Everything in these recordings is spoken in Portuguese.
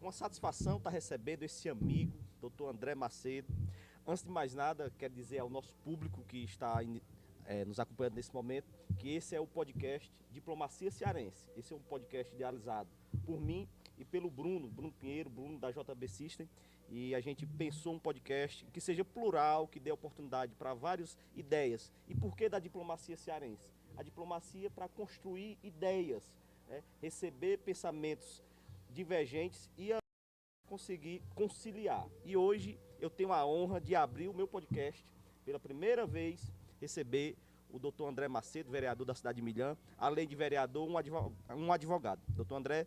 Uma satisfação estar recebendo esse amigo, doutor André Macedo. Antes de mais nada, quero dizer ao nosso público que está nos acompanhando nesse momento, que esse é o podcast Diplomacia Cearense. Esse é um podcast idealizado por mim e pelo Bruno Pinheiro, Bruno da JB System. E a gente pensou um podcast que seja plural, que dê oportunidade para várias ideias. E por que da diplomacia cearense? A diplomacia para construir ideias, né? Receber pensamentos divergentes e conseguir conciliar. E hoje eu tenho a honra de abrir o meu podcast pela primeira vez, receber o doutor André Macedo, vereador da cidade de Milhã, além de vereador, um advogado. Doutor André,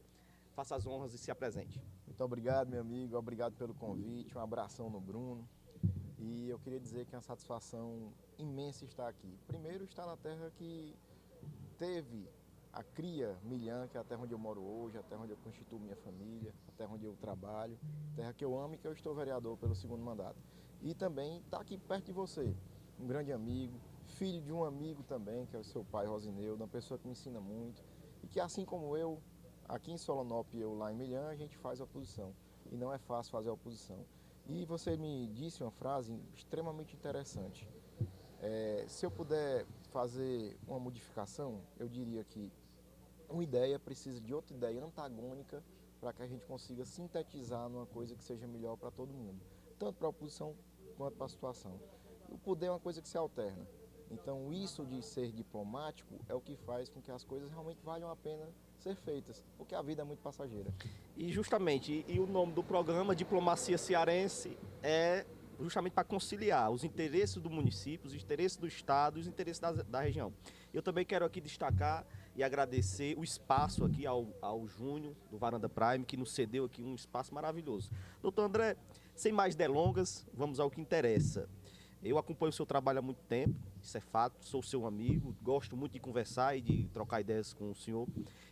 faça as honras e se apresente. Muito obrigado, meu amigo, obrigado pelo convite, um abração no Bruno. E eu queria dizer que é uma satisfação imensa estar aqui. Primeiro, estar na terra que teve a cria Milhã, que é a terra onde eu moro hoje, a terra onde eu constituo minha família, a terra onde eu trabalho, a terra que eu amo e que eu estou vereador pelo segundo mandato. E também estar aqui perto de você, um grande amigo, filho de um amigo também, que é o seu pai, Rosineudo, uma pessoa que me ensina muito e que, assim como eu, aqui em Solonópolis e eu lá em Milhã, a gente faz oposição. E não é fácil fazer oposição. E você me disse uma frase extremamente interessante. Se eu puder fazer uma modificação, eu diria que uma ideia precisa de outra ideia antagônica para que a gente consiga sintetizar numa coisa que seja melhor para todo mundo, tanto para a oposição quanto para a situação. O poder é uma coisa que se alterna. Então, isso de ser diplomático é o que faz com que as coisas realmente valham a pena ser feitas, porque a vida é muito passageira. E justamente, o nome do programa, Diplomacia Cearense, é justamente para conciliar os interesses do município, os interesses do estado e os interesses da região. Eu também quero aqui destacar e agradecer o espaço aqui ao Júnior, do Varanda Prime, que nos cedeu aqui um espaço maravilhoso. Doutor André, sem mais delongas, vamos ao que interessa. Eu acompanho o seu trabalho há muito tempo, isso é fato, sou seu amigo, gosto muito de conversar e de trocar ideias com o senhor.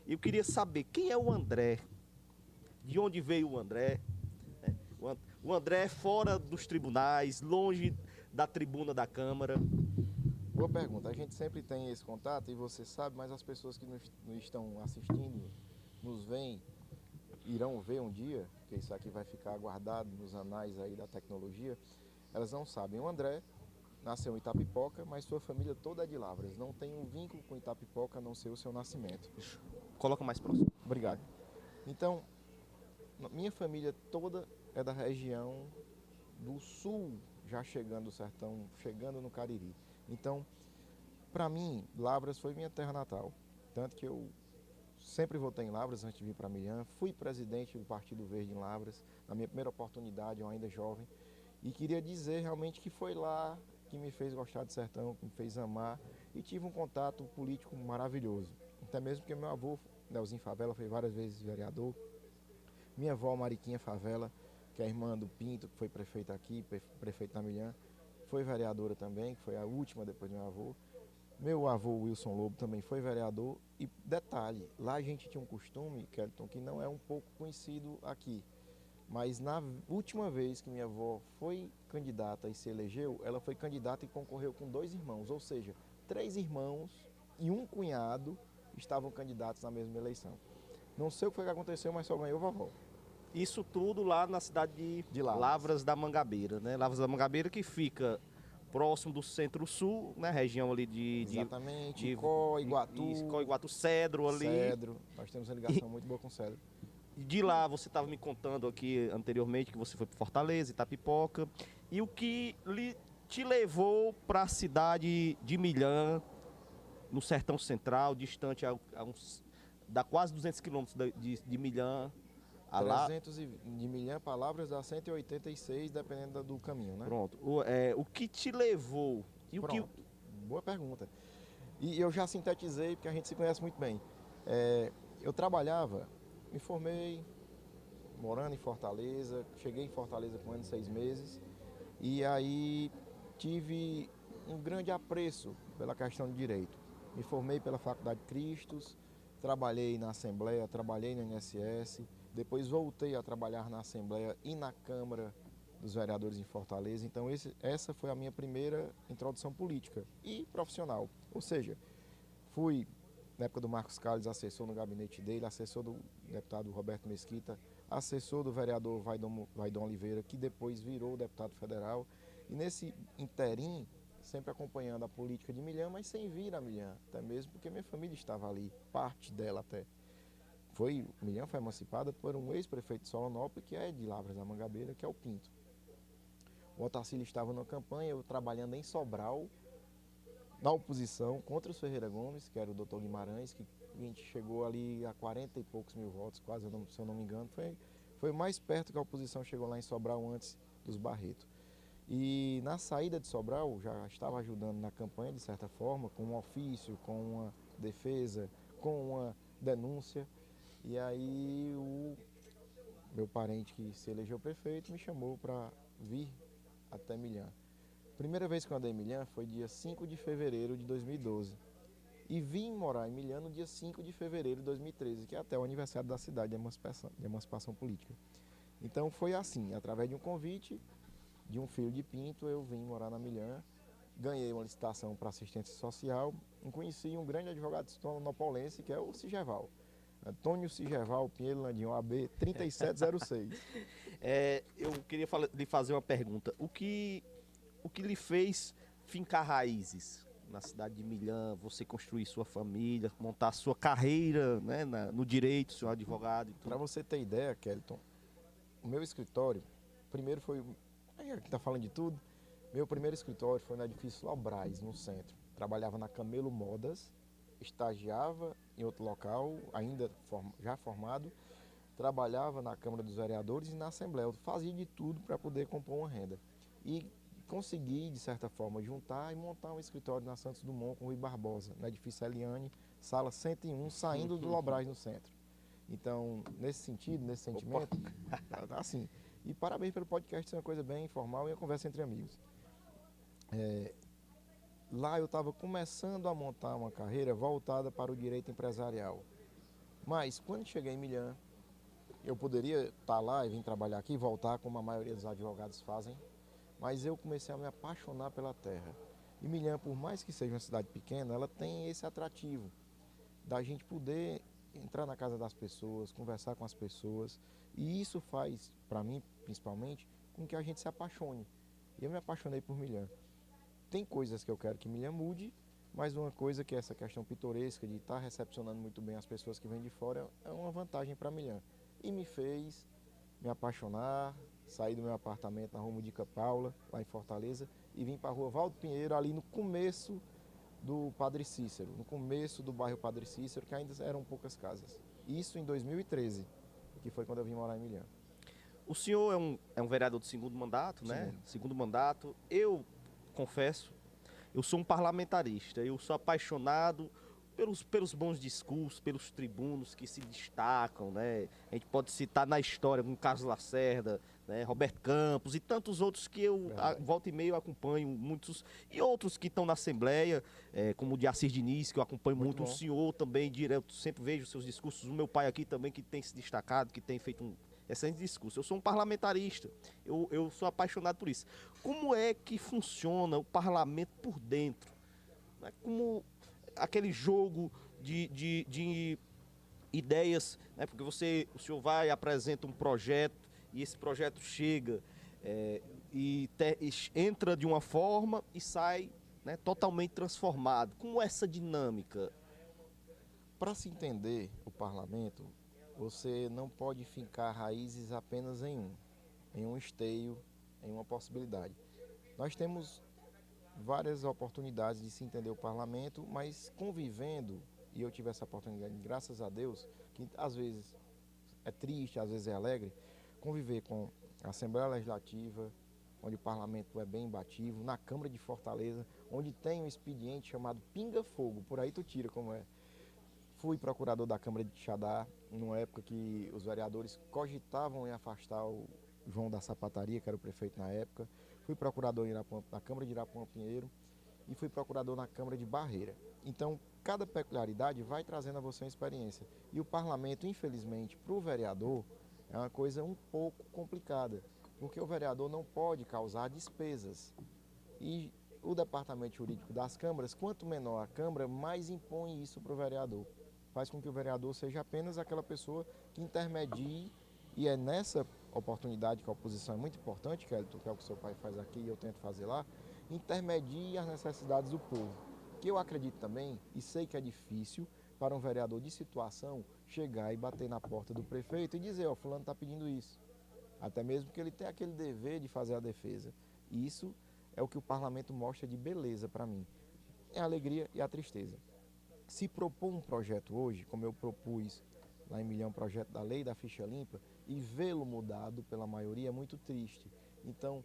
E eu queria saber quem é o André, de onde veio o André, né? O André fora dos tribunais, longe da tribuna da Câmara. Boa pergunta. A gente sempre tem esse contato e você sabe, mas as pessoas que nos estão assistindo, nos veem, irão ver um dia, porque isso aqui vai ficar guardado nos anais aí da tecnologia, elas não sabem. O André nasceu em Itapipoca, mas sua família toda é de Lavras. Não tem um vínculo com Itapipoca a não ser o seu nascimento. Coloca mais próximo. Obrigado. Então, minha família toda é da região do sul, já chegando do sertão, chegando no Cariri. Então, para mim, Lavras foi minha terra natal. Tanto que eu sempre votei em Lavras antes de vir para Milhã. Fui presidente do Partido Verde em Lavras, na minha primeira oportunidade, eu ainda jovem. E queria dizer realmente que foi lá que me fez gostar do sertão, que me fez amar. E tive um contato político maravilhoso. Até mesmo porque meu avô, Nelzinho Favela, foi várias vezes vereador. Minha avó, Mariquinha Favela, que é irmã do Pinto, que foi prefeita aqui, prefeito da Milhã, foi vereadora também, que foi a última depois do meu avô. Meu avô, Wilson Lobo, também foi vereador. E detalhe, lá a gente tinha um costume, Kelton, que não é um pouco conhecido aqui. Mas na última vez que minha avó foi candidata e se elegeu, ela foi candidata e concorreu com 2 irmãos. Ou seja, 3 irmãos e um cunhado estavam candidatos na mesma eleição. Não sei o que foi que aconteceu, mas só ganhou vovó. Isso tudo lá na cidade de Lavras da Mangabeira, né? Lavras da Mangabeira, que fica próximo do Centro-Sul, né? Região ali Exatamente, Icó, Iguatu. Icó, Iguatu, Cedro ali. Cedro, nós temos uma ligação muito boa com Cedro. De lá, você estava me contando aqui anteriormente que você foi para Fortaleza, Itapipoca. E o que te levou para a cidade de Milhã, no Sertão Central, distante dá quase 200 quilômetros de Milhã. 300 de Milhã, palavras dá 186, dependendo do caminho, né? Pronto. O que te levou? E Pronto. O que... Boa pergunta. E eu já sintetizei, porque a gente se conhece muito bem. Eu trabalhava, me formei morando em Fortaleza, cheguei em Fortaleza com 1 ano e 6 meses, e aí tive um grande apreço pela questão de direito. Me formei pela Faculdade Cristos, trabalhei na Assembleia, trabalhei no INSS, depois voltei a trabalhar na Assembleia e na Câmara dos Vereadores em Fortaleza. Então essa foi a minha primeira introdução política e profissional. Ou seja, fui na época do Marcos Carlos, assessor no gabinete dele, assessor do deputado Roberto Mesquita, assessor do vereador Vaidon Oliveira, que depois virou deputado federal. E nesse interim, sempre acompanhando a política de Milhã, mas sem vir a Milhã, até mesmo porque minha família estava ali, parte dela até. Milhã foi emancipada por um ex-prefeito de Solonópolis, que é de Lavras da Mangabeira, que é o Pinto. O Otacílio estava na campanha, eu trabalhando em Sobral, na oposição, contra o Ferreira Gomes, que era o doutor Guimarães, que a gente chegou ali a 40 e poucos mil votos, quase, se eu não me engano. Foi mais perto que a oposição chegou lá em Sobral antes dos Barreto. E na saída de Sobral, já estava ajudando na campanha, de certa forma, com um ofício, com uma defesa, com uma denúncia. E aí o meu parente que se elegeu prefeito me chamou para vir até Milhã. Primeira vez que eu andei em Milhã foi dia 5 de fevereiro de 2012. E vim morar em Milhã no dia 5 de fevereiro de 2013, que é até o aniversário da cidade de emancipação política. Então foi assim, através de um convite de um filho de Pinto, eu vim morar na Milhã, ganhei uma licitação para assistência social e conheci um grande advogado sonopolense, que é o Sigeval. Antônio Sigeval Pinheiro Landim, OAB 3706. Eu queria lhe fazer uma pergunta. O que lhe fez fincar raízes na cidade de Milhã, você construir sua família, montar sua carreira, né, no direito, ser um advogado e tudo? Para você ter ideia, Kelton, o meu escritório, primeiro foi, a gente está falando de tudo, meu primeiro escritório foi no edifício Lobrais, no centro. Trabalhava na Camelo Modas, estagiava em outro local, ainda já formado, trabalhava na Câmara dos Vereadores e na Assembleia. Eu fazia de tudo para poder compor uma renda. E consegui, de certa forma, juntar e montar um escritório na Santos Dumont com o Rui Barbosa, no edifício Eliane, sala 101, saindo do Lobrais no centro. Então, nesse sentido, nesse sentimento, assim, e parabéns pelo podcast, ser uma coisa bem informal e uma conversa entre amigos. Lá eu estava começando a montar uma carreira voltada para o direito empresarial. Mas, quando cheguei em Milhã, eu poderia estar lá e vir trabalhar aqui e voltar, como a maioria dos advogados fazem, mas eu comecei a me apaixonar pela terra. E Milhã, por mais que seja uma cidade pequena, ela tem esse atrativo da gente poder entrar na casa das pessoas, conversar com as pessoas, e isso faz, para mim, principalmente, com que a gente se apaixone. E eu me apaixonei por Milhã. Tem coisas que eu quero que Milhã mude, mas uma coisa que é essa questão pitoresca de estar recepcionando muito bem as pessoas que vêm de fora é uma vantagem para Milhã. E me fez me apaixonar, sair do meu apartamento na Rua Mudica Paula, lá em Fortaleza, e vim para a Rua Valdo Pinheiro, ali no começo do Padre Cícero, no começo do bairro Padre Cícero, que ainda eram poucas casas. Isso em 2013, que foi quando eu vim morar em Milhã. O senhor é um vereador de segundo mandato, né? Segundo mandato. Eu confesso, eu sou um parlamentarista, eu sou apaixonado pelos bons discursos, pelos tribunos que se destacam, né? A gente pode citar na história como Carlos Lacerda, né? Roberto Campos e tantos outros que eu volta e meia eu acompanho, muitos, e outros que estão na Assembleia, como o de Assis Diniz, que eu acompanho muito, o senhor também, direto, sempre vejo seus discursos, o meu pai aqui também, que tem se destacado, que tem feito um excelente discurso. Eu sou um parlamentarista, eu sou apaixonado por isso. Como é que funciona o parlamento por dentro? Como aquele jogo de ideias, né? Porque o senhor vai e apresenta um projeto e esse projeto chega e entra de uma forma e sai, né, totalmente transformado. Como é essa dinâmica? Para se entender o parlamento, você não pode fincar raízes apenas em um esteio, em uma possibilidade. Nós temos várias oportunidades de se entender o parlamento, mas convivendo, e eu tive essa oportunidade, graças a Deus, que às vezes é triste, às vezes é alegre, conviver com a Assembleia Legislativa, onde o parlamento é bem imbativo, na Câmara de Fortaleza, onde tem um expediente chamado Pinga Fogo, por aí tu tira como é. Fui procurador da Câmara de Quixadá, numa época que os vereadores cogitavam em afastar o João da Sapataria, que era o prefeito na época. Fui procurador na Câmara de Irapuã Pinheiro e fui procurador na Câmara de Barreira. Então, cada peculiaridade vai trazendo a você uma experiência. E o parlamento, infelizmente, para o vereador, é uma coisa um pouco complicada, porque o vereador não pode causar despesas. E o departamento jurídico das câmaras, quanto menor a Câmara, mais impõe isso para o vereador. Faz com que o vereador seja apenas aquela pessoa que intermedie, e é nessa oportunidade que a oposição é muito importante, que é o que o seu pai faz aqui e eu tento fazer lá, intermedie as necessidades do povo. Que eu acredito também, e sei que é difícil, para um vereador de situação chegar e bater na porta do prefeito e dizer, ó, fulano está pedindo isso. Até mesmo que ele tem aquele dever de fazer a defesa. E isso é o que o parlamento mostra de beleza para mim. É a alegria e a tristeza. Se propor um projeto hoje, como eu propus lá em Milhão, projeto da lei da ficha limpa, e vê-lo mudado pela maioria é muito triste. Então,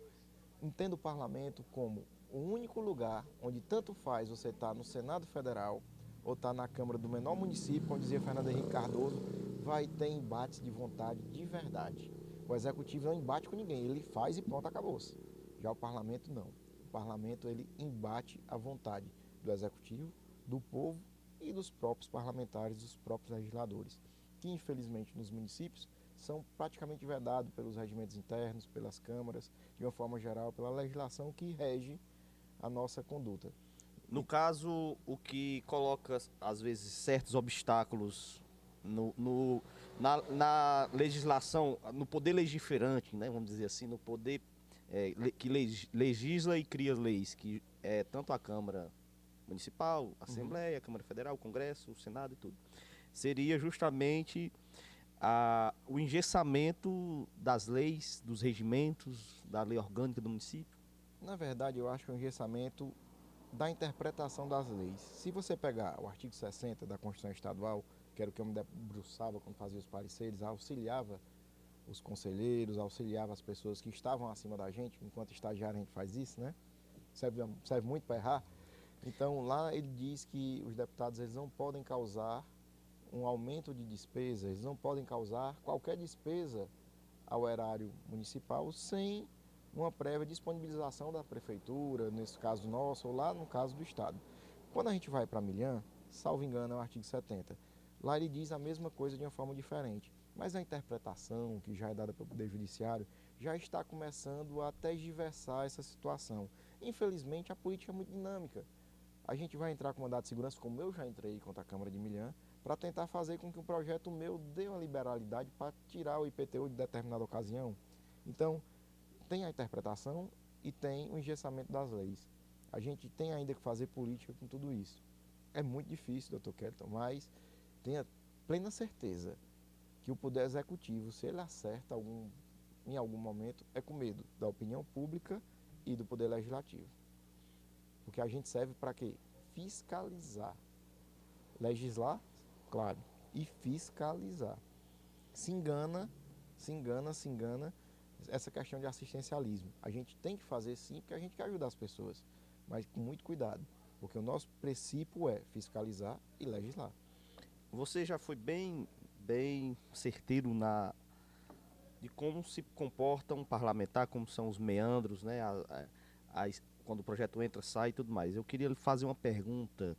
entendo o parlamento como o único lugar onde tanto faz você estar no Senado Federal ou estar na Câmara do menor município, como dizia Fernando Henrique Cardoso, vai ter embates de vontade de verdade. O executivo não embate com ninguém, ele faz e pronto, acabou-se. Já o parlamento não. O parlamento ele embate a vontade do executivo, do povo e dos próprios parlamentares, dos próprios legisladores, que infelizmente nos municípios são praticamente vedados pelos regimentos internos, pelas câmaras, de uma forma geral, pela legislação que rege a nossa conduta. No caso, o que coloca, às vezes, certos obstáculos na legislação, no poder legiferante, né, vamos dizer assim, no poder que legisla e cria leis, que é tanto a Câmara Municipal, a Assembleia, a Câmara Federal, o Congresso, o Senado e tudo, seria justamente o engessamento das leis, dos regimentos, da lei orgânica do município. Na verdade, eu acho que é um engessamento da interpretação das leis. Se você pegar o artigo 60 da Constituição Estadual, que era o que eu me debruçava quando fazia os pareceres, auxiliava os conselheiros, auxiliava as pessoas que estavam acima da gente, enquanto estagiário a gente faz isso, né? Serve muito para errar. Então lá ele diz que os deputados eles não podem causar um aumento de despesa, eles não podem causar qualquer despesa ao erário municipal sem uma prévia disponibilização da prefeitura, nesse caso nosso, ou lá no caso do estado. Quando a gente vai para Milhã, salvo engano é o artigo 70, lá ele diz a mesma coisa de uma forma diferente, mas a interpretação que já é dada pelo Poder Judiciário já está começando a tergiversar essa situação. Infelizmente a política é muito dinâmica. A gente vai entrar com mandado de segurança, como eu já entrei contra a Câmara de Milhã, para tentar fazer com que um projeto meu dê uma liberalidade para tirar o IPTU de determinada ocasião. Então, tem a interpretação e tem o engessamento das leis. A gente tem ainda que fazer política com tudo isso. É muito difícil, doutor Kelton, mas tenha plena certeza que o Poder Executivo, se ele acerta em algum momento, é com medo da opinião pública e do Poder Legislativo. Porque a gente serve para quê? Fiscalizar. Legislar, claro, e fiscalizar. Se engana essa questão de assistencialismo. A gente tem que fazer sim, porque a gente quer ajudar as pessoas, mas com muito cuidado, porque o nosso princípio é fiscalizar e legislar. Você já foi bem certeiro de como se comporta um parlamentar, como são os meandros, né? Quando o projeto entra, sai e tudo mais. Eu queria lhe fazer uma pergunta.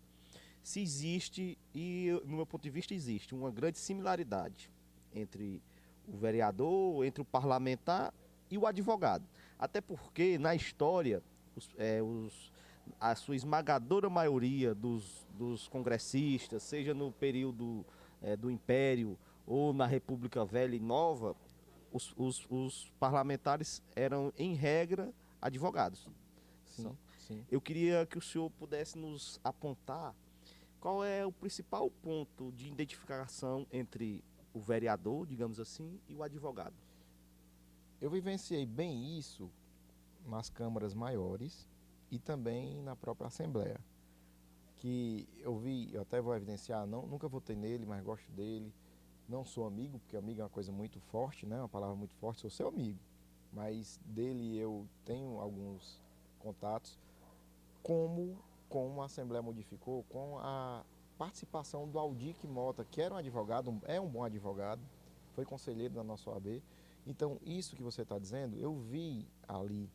Se existe, e no meu ponto de vista existe, uma grande similaridade entre o vereador, entre o parlamentar e o advogado. Até porque, na história, a sua esmagadora maioria dos congressistas, seja no período do Império ou na República Velha e Nova, os parlamentares eram, em regra, advogados. Sim, sim. Eu queria que o senhor pudesse nos apontar qual é o principal ponto de identificação entre o vereador, digamos assim, e o advogado. Eu vivenciei bem isso nas câmaras maiores e também na própria Assembleia. Que eu até vou evidenciar, nunca votei nele, mas gosto dele. Não sou amigo, porque amigo é uma coisa muito forte, né? Uma palavra muito forte, sou seu amigo. Mas dele eu tenho alguns contatos. Como a Assembleia modificou, com a participação do Aldic Mota, que era um advogado, é um bom advogado, foi conselheiro da nossa OAB. Então, isso que você está dizendo, eu vi ali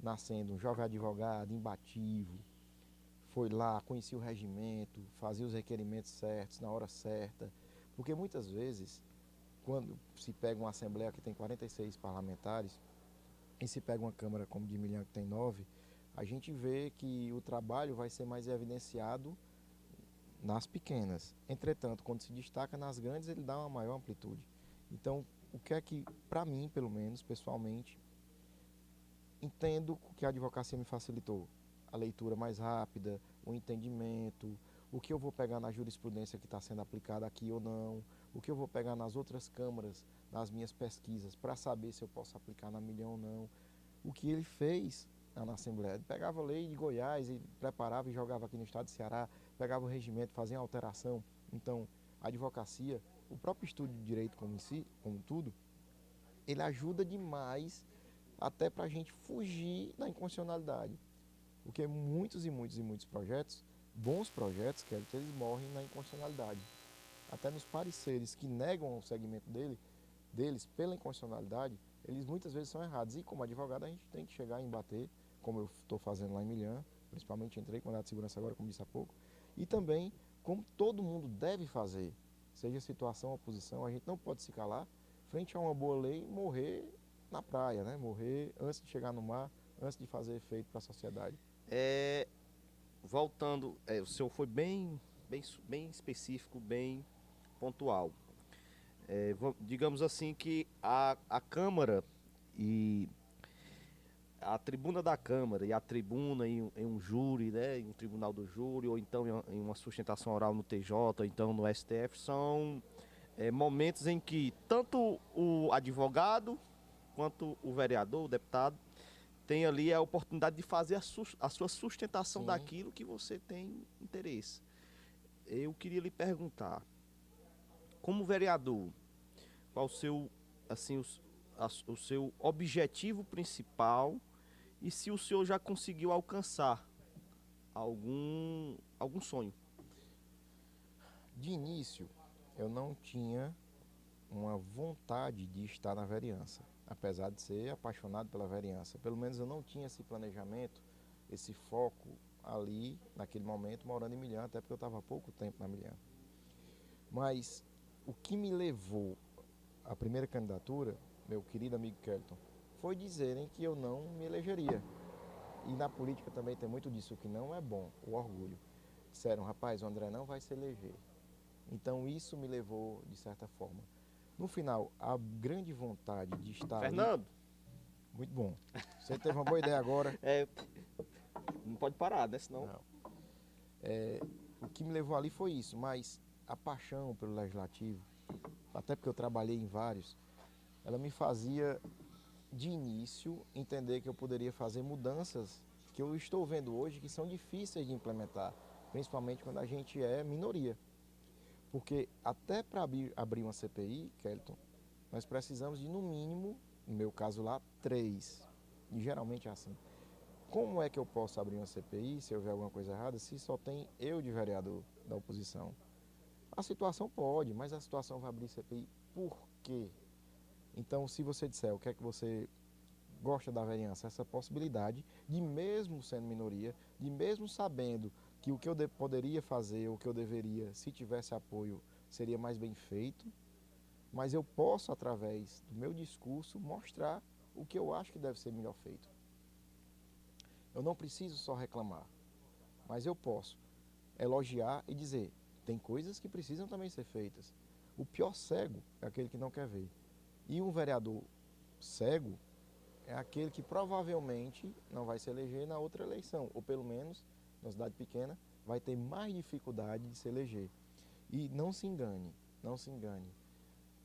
nascendo um jovem advogado, imbativo, foi lá, conhecia o regimento, fazia os requerimentos certos, na hora certa. Porque muitas vezes, quando se pega uma Assembleia que tem 46 parlamentares, e se pega uma Câmara como de Milhão que tem 9, a gente vê que o trabalho vai ser mais evidenciado nas pequenas. Entretanto, quando se destaca nas grandes, ele dá uma maior amplitude. Então, o que é que, para mim, pelo menos, pessoalmente, entendo que a advocacia me facilitou? A leitura mais rápida, o entendimento, o que eu vou pegar na jurisprudência que está sendo aplicada aqui ou não, o que eu vou pegar nas outras câmaras, nas minhas pesquisas, para saber se eu posso aplicar na Milhão ou não. O que ele fez na Assembleia, ele pegava a lei de Goiás e preparava e jogava aqui no estado de Ceará, pegava o regimento, fazia uma alteração. Então, a advocacia, o próprio estudo de direito como em si, como tudo, ele ajuda demais até para a gente fugir da inconstitucionalidade. Porque muitos e muitos e muitos projetos, bons projetos, que eles morrem na inconstitucionalidade. Até nos pareceres que negam o segmento deles pela inconstitucionalidade, eles muitas vezes são errados. E como advogado a gente tem que chegar e embater, como eu estou fazendo lá em Milhã, principalmente entrei com a mandado de segurança agora, como disse há pouco, e também como todo mundo deve fazer, seja situação ou oposição, a gente não pode se calar frente a uma boa lei e morrer na praia, né? Morrer antes de chegar no mar, antes de fazer efeito para a sociedade. É, voltando, o senhor foi bem específico, bem pontual. Digamos assim que a Câmara e a tribuna da Câmara e a tribuna em um júri, né, em um tribunal do júri, ou então em uma sustentação oral no TJ, ou então no STF, são momentos em que tanto o advogado quanto o vereador, o deputado, tem ali a oportunidade de fazer a sua sustentação Sim. daquilo que você tem interesse. Eu queria lhe perguntar, como vereador, qual o seu, assim, o seu objetivo principal e se o senhor já conseguiu alcançar algum sonho? De início, eu não tinha uma vontade de estar na vereança, apesar de ser apaixonado pela vereança. Pelo menos eu não tinha esse planejamento, esse foco ali, naquele momento, morando em Milhã, até porque eu estava há pouco tempo na Milhã. Mas o que me levou à primeira candidatura, meu querido amigo Kelton, foi dizerem que eu não me elegeria. E na política também tem muito disso, que não é bom, o orgulho. Disseram, rapaz, o André não vai se eleger. Então isso me levou, de certa forma. No final, a grande vontade de estar Fernando? ali... Muito bom. Você teve uma boa ideia agora. Não pode parar, né? Senão... Não. O que me levou ali foi isso, mas a paixão pelo legislativo, até porque eu trabalhei em vários, ela me fazia, de início, entender que eu poderia fazer mudanças que eu estou vendo hoje que são difíceis de implementar, principalmente quando a gente é minoria. Porque até para abrir uma CPI, Kelton, nós precisamos de, no mínimo, no meu caso lá, 3. E geralmente é assim. Como é que eu posso abrir uma CPI, se houver alguma coisa errada, se só tem eu de vereador da oposição? A situação pode, mas a situação vai abrir CPI por quê? Então, se você disser o que é que você gosta da vereança, essa possibilidade de, mesmo sendo minoria, de mesmo sabendo que o que eu poderia fazer, o que eu deveria, se tivesse apoio, seria mais bem feito, mas eu posso, através do meu discurso, mostrar o que eu acho que deve ser melhor feito. Eu não preciso só reclamar, mas eu posso elogiar e dizer, tem coisas que precisam também ser feitas. O pior cego é aquele que não quer ver. E um vereador cego é aquele que provavelmente não vai se eleger na outra eleição, ou pelo menos, na cidade pequena, vai ter mais dificuldade de se eleger. E não se engane, não se engane.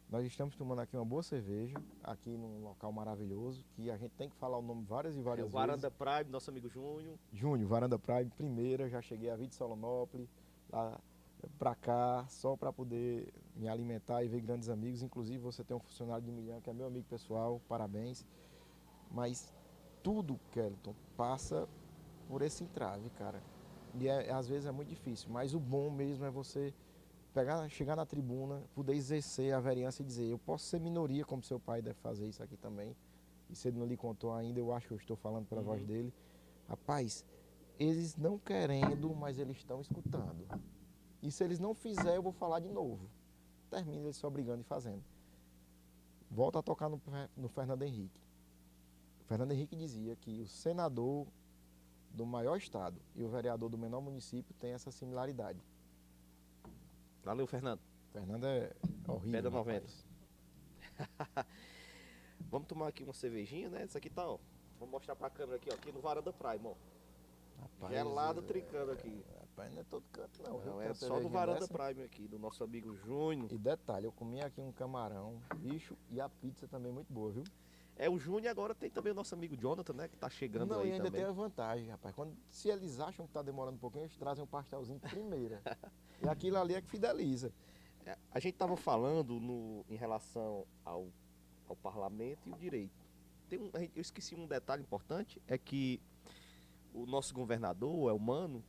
Nós estamos tomando aqui uma boa cerveja, aqui num local maravilhoso, que a gente tem que falar o nome várias e várias o vezes. Varanda Prime, nosso amigo Júnior. Júnior, Varanda Prime, primeira, já cheguei a vir de Solonópolis, lá pra cá, só para poder me alimentar e ver grandes amigos. Inclusive você tem um funcionário de Milhã, que é meu amigo pessoal, parabéns. Mas tudo, Kelton, passa por esse entrave, cara. E às vezes é muito difícil, mas o bom mesmo é você chegar na tribuna, poder exercer a vereança e dizer, eu posso ser minoria, como seu pai deve fazer isso aqui também. E se ele não lhe contou ainda, eu acho que eu estou falando pela voz dele. Rapaz, eles não querendo, mas eles estão escutando. E se eles não fizerem, eu vou falar de novo. Termina eles se obrigando e fazendo. Volta a tocar no Fernando Henrique. O Fernando Henrique dizia que o senador do maior estado e o vereador do menor município têm essa similaridade. Valeu, Fernando. Fernando é horrível. Pedra 90. Rapaz. Vamos tomar aqui uma cervejinha, né? Essa aqui tá, ó. Vou mostrar pra câmera aqui, ó. Aqui no Varanda Prime, ó. Rapaz, Gelado trincando aqui. Rapaz, não é todo canto não, viu? Não, Tem é uma só no cervejinha Varanda dessa. Prime aqui, do nosso amigo Júnior. E detalhe, eu comi aqui um camarão, bicho, e a pizza também muito boa, viu? É, o Júnior agora tem também o nosso amigo Jonathan, né? Que tá chegando Não, aí e ainda também. tem a vantagem, rapaz. Se eles acham que tá demorando um pouquinho, eles trazem um pastelzinho de primeira. E aquilo ali é que fideliza. É, a gente tava falando em relação ao parlamento e o direito. Eu esqueci um detalhe importante, é que o nosso governador, o Elmano,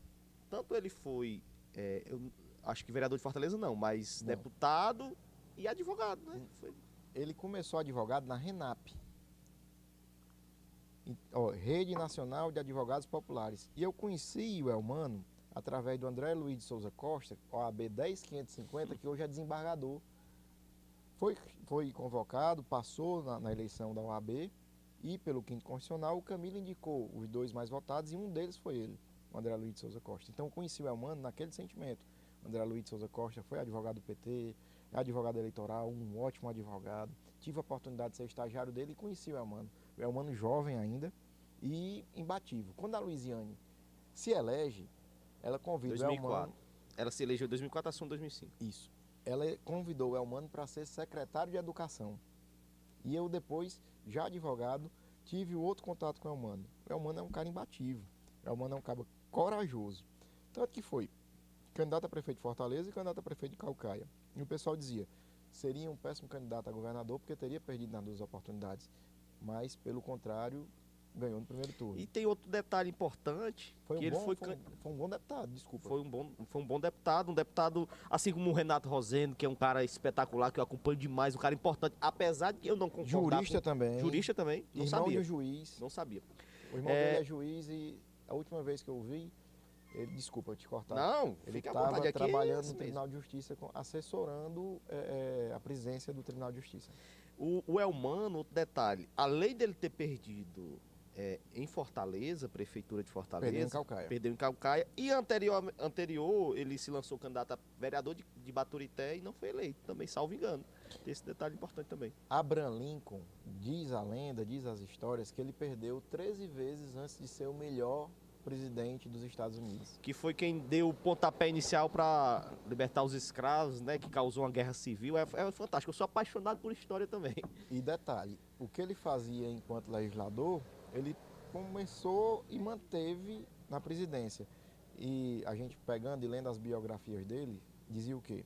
tanto ele foi, eu acho que vereador de Fortaleza não, mas Não. deputado e advogado, né? Ele começou advogado na RENAP, Rede Nacional de Advogados Populares. E eu conheci o Elmano através do André Luiz de Souza Costa, OAB 10550, que hoje é desembargador. Foi convocado, passou na eleição da OAB e pelo quinto constitucional o Camilo indicou os dois mais votados e um deles foi ele, o André Luiz de Souza Costa. Então eu conheci o Elmano naquele sentimento. O André Luiz de Souza Costa foi advogado do PT, é advogado eleitoral, um ótimo advogado. Tive a oportunidade de ser estagiário dele e conheci o Elmano. O Elmano jovem ainda e imbatível. Quando a Luiziane se elege, ela convida 2004. o Elmano... Ela se elegeu em 2004, assumiu em 2005. Isso. Ela convidou o Elmano para ser secretário de Educação. E eu depois, já advogado, tive outro contato com o Elmano. O Elmano é um cara imbatível. O Elmano é um cara corajoso. Tanto que foi candidato a prefeito de Fortaleza e candidato a prefeito de Caucaia. E o pessoal dizia, seria um péssimo candidato a governador porque teria perdido nas duas oportunidades. Mas, pelo contrário, ganhou no primeiro turno. E tem outro detalhe importante, Foi que um bom deputado, desculpa. Foi um bom deputado, assim como o Renato Rosendo, que é um cara espetacular, que eu acompanho demais, um cara importante, apesar de eu não concordar Jurista também. Jurista também, não Irmão sabia. de um juiz. Não sabia. O irmão dele é juiz e a última vez que eu vi, ele, desculpa te cortar. Não, ele fica à vontade estava aqui. trabalhando assim no Tribunal de Justiça, assessorando a presidência do Tribunal de Justiça. O Elmano, outro detalhe, além dele ter perdido em Fortaleza, Prefeitura de Fortaleza. Perdeu Perdeu em Caucaia. em Caucaia. E anterior ele se lançou candidato a vereador de Baturité e não foi eleito, também, salvo engano. Tem esse detalhe importante também. Abraham Lincoln, diz a lenda, diz as histórias, que ele perdeu 13 vezes antes de ser o melhor presidente dos Estados Unidos. Que foi quem deu o pontapé inicial para libertar os escravos, né? Que causou uma guerra civil. É fantástico. Eu sou apaixonado por história também. E detalhe, o que ele fazia enquanto legislador, ele começou e manteve na presidência. E a gente pegando e lendo as biografias dele, dizia o quê?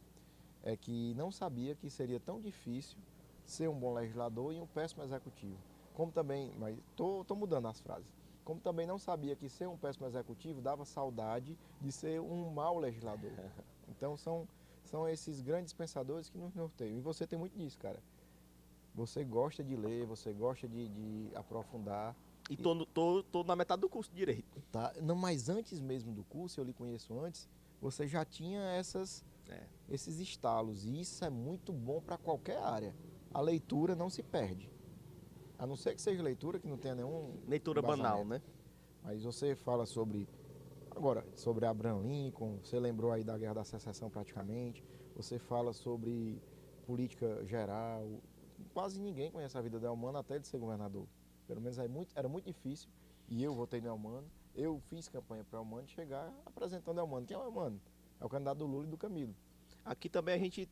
É que não sabia que seria tão difícil ser um bom legislador e um péssimo executivo. Como também, mas tô mudando as frases. Como também não sabia que ser um péssimo executivo dava saudade de ser um mau legislador. Então são esses grandes pensadores que nos norteiam. E você tem muito disso, cara. Você gosta de ler, você gosta de aprofundar. E tô na metade do curso de Direito. Tá? Não, mas antes mesmo do curso, eu lhe conheço antes, você já tinha esses estalos. E isso é muito bom para qualquer área. A leitura não se perde. A não ser que seja leitura que não tenha nenhum Leitura banal, né? Mas você fala sobre Abraham Lincoln, você lembrou aí da Guerra da Secessão praticamente, você fala sobre política geral. Quase ninguém conhece a vida do Elmano até ele ser governador. Pelo menos era muito difícil. E eu votei no Elmano, eu fiz campanha para o Elmano chegar apresentando o Elmano. Quem é o Elmano? É o candidato do Lula e do Camilo. Aqui também a gente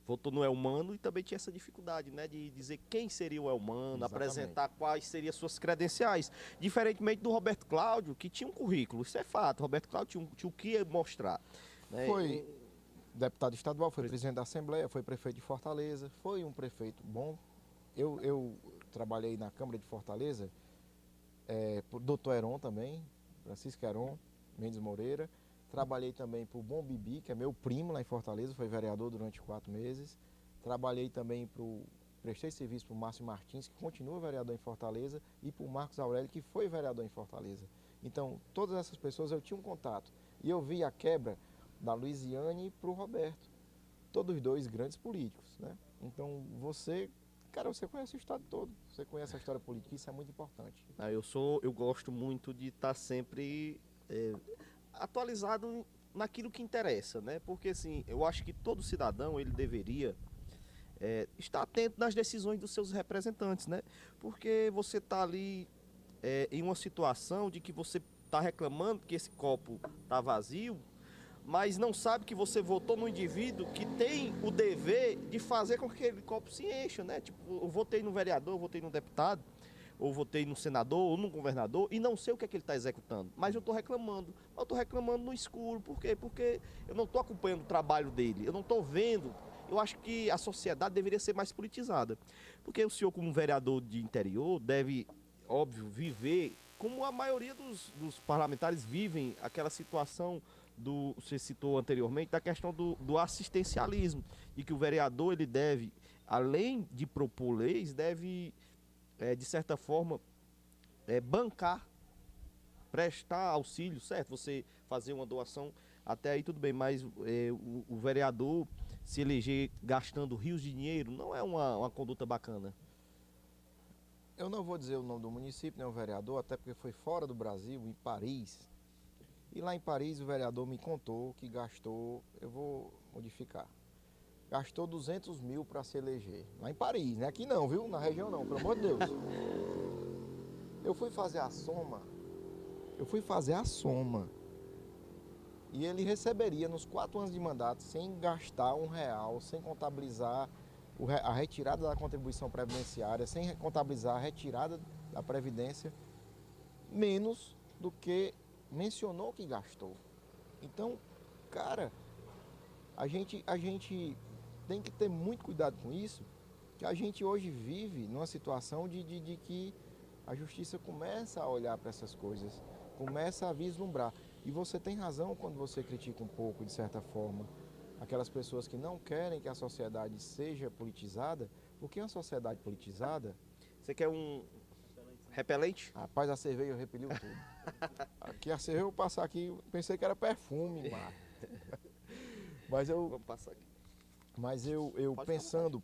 votou no Elmano e também tinha essa dificuldade, né? De dizer quem seria o Elmano, Exatamente. apresentar quais seriam suas credenciais. Diferentemente do Roberto Cláudio, que tinha um currículo, isso é fato. O Roberto Cláudio tinha o que mostrar. Né? Foi deputado estadual, foi presidente da Assembleia, foi prefeito de Fortaleza, foi um prefeito bom. Eu trabalhei na Câmara de Fortaleza, por Dr. Heron também, Francisco Heron, Mendes Moreira. Trabalhei também por Bom Bibi, que é meu primo lá em Fortaleza, foi vereador durante 4 meses. Trabalhei também prestei serviço para o Márcio Martins, que continua vereador em Fortaleza, e para o Marcos Aurélio, que foi vereador em Fortaleza. Então, todas essas pessoas eu tinha um contato. E eu vi a quebra da Luiziane para o Roberto. Todos dois grandes políticos, né? Então, você Cara, você conhece o estado todo, você conhece a história política, isso é muito importante. Eu gosto muito de estar sempre atualizado naquilo que interessa, né? Porque assim, eu acho que todo cidadão ele deveria estar atento nas decisões dos seus representantes, né? Porque você está ali em uma situação de que você está reclamando que esse copo está vazio, mas não sabe que você votou no indivíduo que tem o dever de fazer com que aquele copo se encha, né? Tipo, eu votei no vereador, eu votei no deputado, ou votei no senador, ou no governador, e não sei o que é que ele está executando. Mas eu estou reclamando. Eu estou reclamando no escuro. Por quê? Porque eu não estou acompanhando o trabalho dele, eu não estou vendo. Eu acho que a sociedade deveria ser mais politizada. Porque o senhor, como vereador de interior, deve, óbvio, viver como a maioria dos parlamentares vivem aquela situação você citou anteriormente, da questão do assistencialismo, e que o vereador ele deve, além de propor leis, deve, de certa forma, bancar, prestar auxílio, certo? Você fazer uma doação, até aí tudo bem, mas o vereador se eleger gastando rios de dinheiro não é uma conduta bacana. Eu não vou dizer o nome do município, nem o vereador, até porque foi fora do Brasil, em Paris. E lá em Paris o vereador me contou que gastou, eu vou modificar, gastou 200 mil para se eleger. Lá em Paris, né? Aqui não, viu? Na região não, pelo amor de Deus. Eu fui fazer a soma, e ele receberia nos 4 anos de mandato, sem gastar R$ 1, sem contabilizar a retirada da contribuição previdenciária, sem contabilizar a retirada da previdência, menos do que mencionou que gastou. Então, cara, a gente tem que ter muito cuidado com isso, que a gente hoje vive numa situação de que a justiça começa a olhar para essas coisas, começa a vislumbrar. E você tem razão quando você critica um pouco, de certa forma, aquelas pessoas que não querem que a sociedade seja politizada, porque uma sociedade politizada... Você quer um repelente? Rapaz, a cerveja repeliu tudo. Aqui a cerveja, eu passar aqui, pensei que era perfume, mano. Vamos passar aqui. Mas eu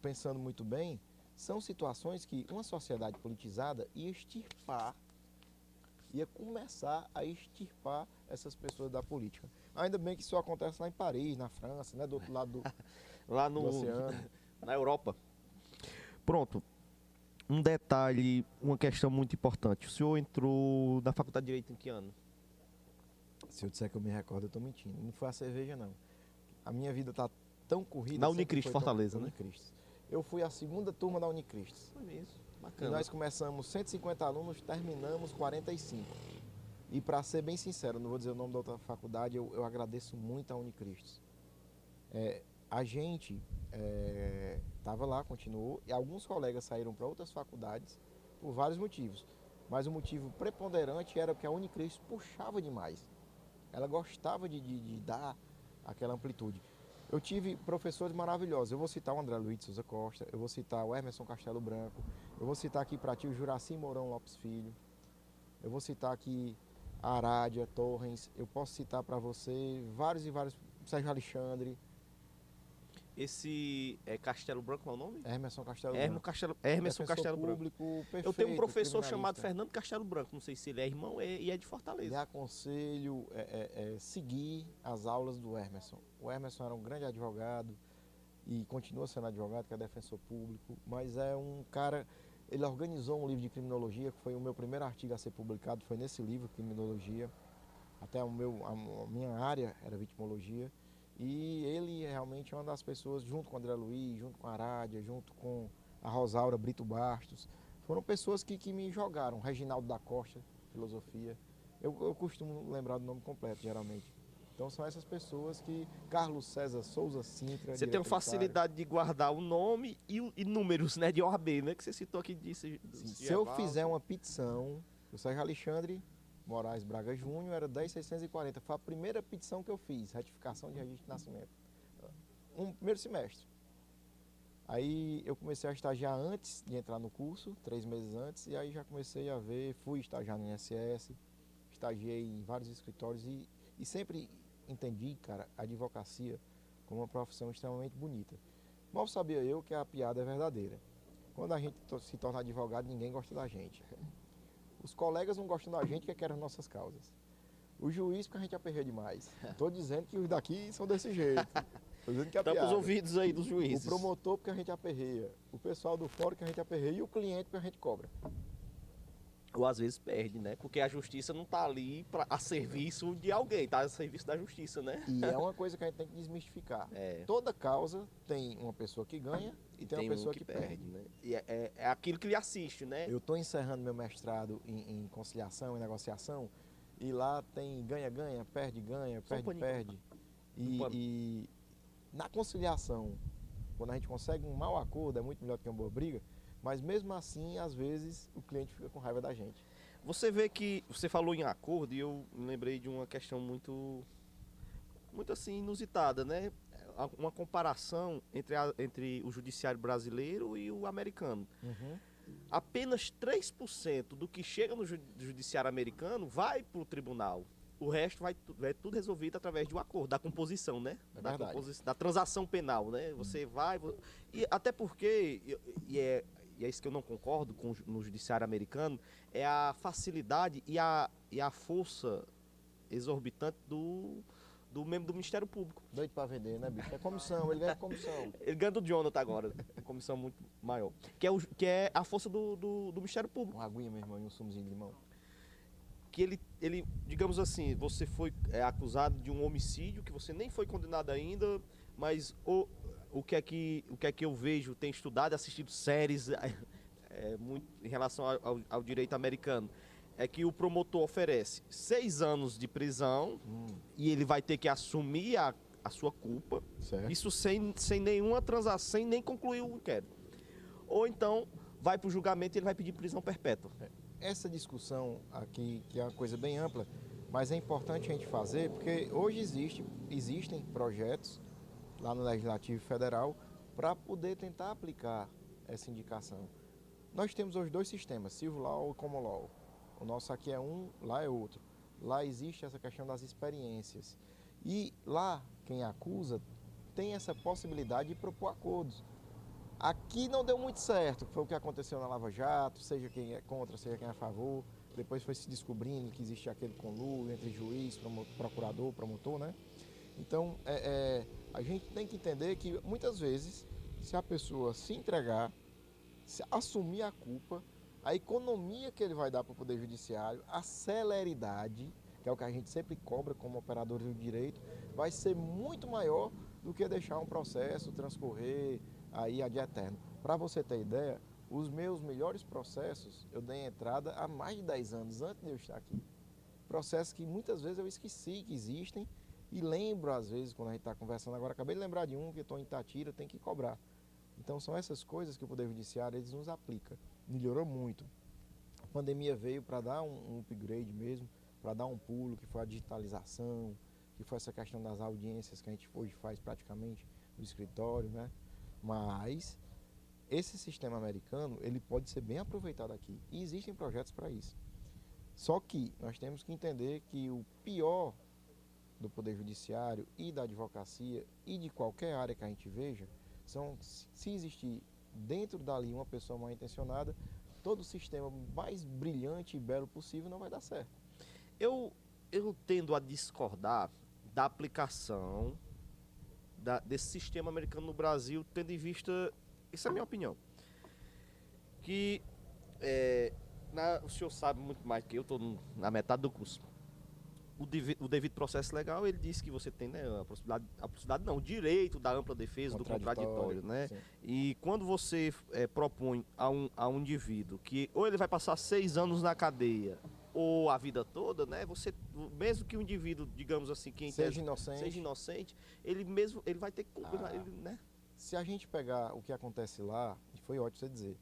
pensando muito bem, são situações que uma sociedade politizada ia começar a extirpar essas pessoas da política. Ainda bem que isso acontece lá em Paris, na França, né, do outro lado lá do oceano. Na Europa. Pronto. Um detalhe, uma questão muito importante. O senhor entrou na faculdade de Direito em que ano? Se eu disser que eu me recordo, eu estou mentindo. Não foi a cerveja, não. A minha vida está tão corrida. Na Unicristo, Fortaleza, né? Unicristo. Eu fui a segunda turma da Unicristo. Foi isso, bacana. E nós começamos 150 alunos, terminamos 45. E para ser bem sincero, não vou dizer o nome da outra faculdade, eu agradeço muito a Unicristo. A gente estava lá, continuou, e alguns colegas saíram para outras faculdades por vários motivos. Mas o motivo preponderante era que a Unicristo puxava demais. Ela gostava de dar aquela amplitude. Eu tive professores maravilhosos. Eu vou citar o André Luiz de Souza Costa, eu vou citar o Emerson Castelo Branco, eu vou citar aqui para ti o Juraci Mourão Lopes Filho, eu vou citar aqui a Arádia Torrens, eu posso citar para você vários e vários, Sérgio Alexandre. Esse Castelo Branco, qual é o nome? Emerson Castelo Branco. Emerson Castelo público, Branco. Perfeito, eu tenho um professor chamado Fernando Castelo Branco, não sei se ele é irmão e é de Fortaleza. Lhe aconselho seguir as aulas do Emerson. O Emerson era um grande advogado e continua sendo advogado, que é defensor público, mas é um cara... Ele organizou um livro de criminologia, que foi o meu primeiro artigo a ser publicado, foi nesse livro, Criminologia. Até a minha área era vitimologia. E ele realmente é uma das pessoas, junto com o André Luiz, junto com a Arádia, junto com a Rosaura Brito Bastos, foram pessoas que me jogaram. Reginaldo da Costa, filosofia. Eu costumo lembrar do nome completo, geralmente. Então são essas pessoas que... Carlos César Souza Sintra... Você tem uma facilidade de guardar o nome e números, né, de OAB, né, que você citou aqui. Se eu fizer uma petição, o Sérgio Alexandre Moraes Braga Júnior, era 10.640. Foi a primeira petição que eu fiz, retificação de registro de nascimento. Primeiro semestre. Aí eu comecei a estagiar antes de entrar no curso, 3 meses antes, e aí já comecei a fui estagiar no INSS, estagiei em vários escritórios e sempre entendi, cara, a advocacia como uma profissão extremamente bonita. Mal sabia eu que a piada é verdadeira. Quando a gente se torna advogado, ninguém gosta da gente. Os colegas não gostam da gente, que querem as nossas causas. O juiz, porque a gente aperreia demais. Estou dizendo que os daqui são desse jeito. Estou dizendo que é Tampa os piada. ouvidos aí dos juízes. O promotor, porque a gente aperreia. O pessoal do fórum, que a gente aperreia. E o cliente, porque a gente cobra. Ou às vezes perde, né? Porque a justiça não tá ali a serviço de alguém, tá a serviço da justiça, né? E é uma coisa que a gente tem que desmistificar. É. Toda causa tem uma pessoa que ganha e tem uma pessoa que perde. né? E é aquilo que lhe assiste, né? Eu estou encerrando meu mestrado em conciliação e negociação e lá tem ganha-ganha, perde-ganha, Só um paninho. perde-perde. Um pano. E na conciliação, quando a gente consegue um mau acordo, é muito melhor do que uma boa briga, mas mesmo assim, às vezes, o cliente fica com raiva da gente. Você vê que você falou em acordo e eu me lembrei de uma questão muito assim inusitada, né? Uma comparação entre o judiciário brasileiro e o americano. Apenas 3% do que chega no judiciário americano vai para o tribunal. O resto é tudo resolvido através de um acordo, da composição, né? É verdade. Da transação penal, né? Você vai... E até porque, e é isso que eu não concordo no judiciário americano, é a facilidade e a força exorbitante do membro do Ministério Público. Doido pra vender, né, bicho? É comissão, ele ganha comissão. Ele ganha do Jonathan agora, uma comissão muito maior. Que é a força do Ministério Público. Uma aguinha, meu irmão, e um sumozinho de limão. Que ele, digamos assim, você foi acusado de um homicídio, que você nem foi condenado ainda, mas o que é que eu vejo, tenho estudado, assistido séries muito em relação ao direito americano, é que o promotor oferece 6 anos de prisão e ele vai ter que assumir a sua culpa, Certo. isso sem nenhuma transação, sem nem concluir o inquérito. Ou então vai para o julgamento e ele vai pedir prisão perpétua. Essa discussão aqui, que é uma coisa bem ampla, mas é importante a gente fazer, porque hoje existem projetos lá no Legislativo Federal para poder tentar aplicar essa indicação. Nós temos hoje 2 sistemas, Civil Law e Common Law. O nosso aqui é um, lá é outro. Lá existe essa questão das experiências. E lá, quem acusa tem essa possibilidade de propor acordos. Aqui não deu muito certo, foi o que aconteceu na Lava Jato, seja quem é contra, seja quem é a favor. Depois foi se descobrindo que existia aquele conluio entre juiz, procurador, promotor, né? Então, a gente tem que entender que muitas vezes, se a pessoa se entregar, se assumir a culpa, a economia que ele vai dar para o Poder Judiciário, a celeridade, que é o que a gente sempre cobra como operadores do direito, vai ser muito maior do que deixar um processo transcorrer aí ad eterno. Para você ter ideia, os meus melhores processos eu dei entrada há mais de 10 anos antes de eu estar aqui. Processos que muitas vezes eu esqueci que existem e lembro às vezes quando a gente está conversando agora, acabei de lembrar de um que eu estou em Itatira, tem que cobrar. Então são essas coisas que o Poder Judiciário eles nos aplica. Melhorou muito. A pandemia veio para dar um upgrade mesmo, para dar um pulo, que foi a digitalização, que foi essa questão das audiências que a gente hoje faz praticamente no escritório, né? Mas esse sistema americano, ele pode ser bem aproveitado aqui. E existem projetos para isso. Só que nós temos que entender que o pior do Poder Judiciário e da advocacia e de qualquer área que a gente veja, se existir dentro dali uma pessoa mal intencionada, todo o sistema mais brilhante e belo possível não vai dar certo. Eu tendo a discordar da aplicação desse sistema americano no Brasil, tendo em vista, isso é a minha opinião, que o senhor sabe muito mais que eu, estou na metade do curso. O devido processo legal, ele diz que você tem, né, a possibilidade não, o direito da ampla defesa do contraditório, né? Sim. E quando você propõe a um indivíduo que ou ele vai passar 6 anos na cadeia ou a vida toda, né? Você, mesmo que o indivíduo, digamos assim, seja inocente, ele vai ter que cumprir, né? Se a gente pegar o que acontece lá, e foi ótimo você dizer,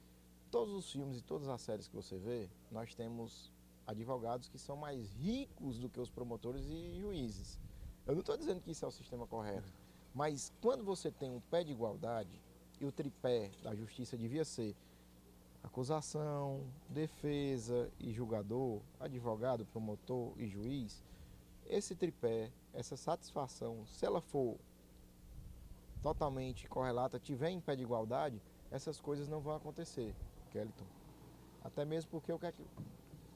todos os filmes e todas as séries que você vê, nós temos advogados que são mais ricos do que os promotores e juízes. Eu não estou dizendo que isso é o sistema correto, mas quando você tem um pé de igualdade, e o tripé da justiça devia ser acusação, defesa e julgador, advogado, promotor e juiz, esse tripé, essa satisfação, se ela for totalmente correlata, tiver em pé de igualdade, essas coisas não vão acontecer, Kellyton. Até mesmo porque eu quero que...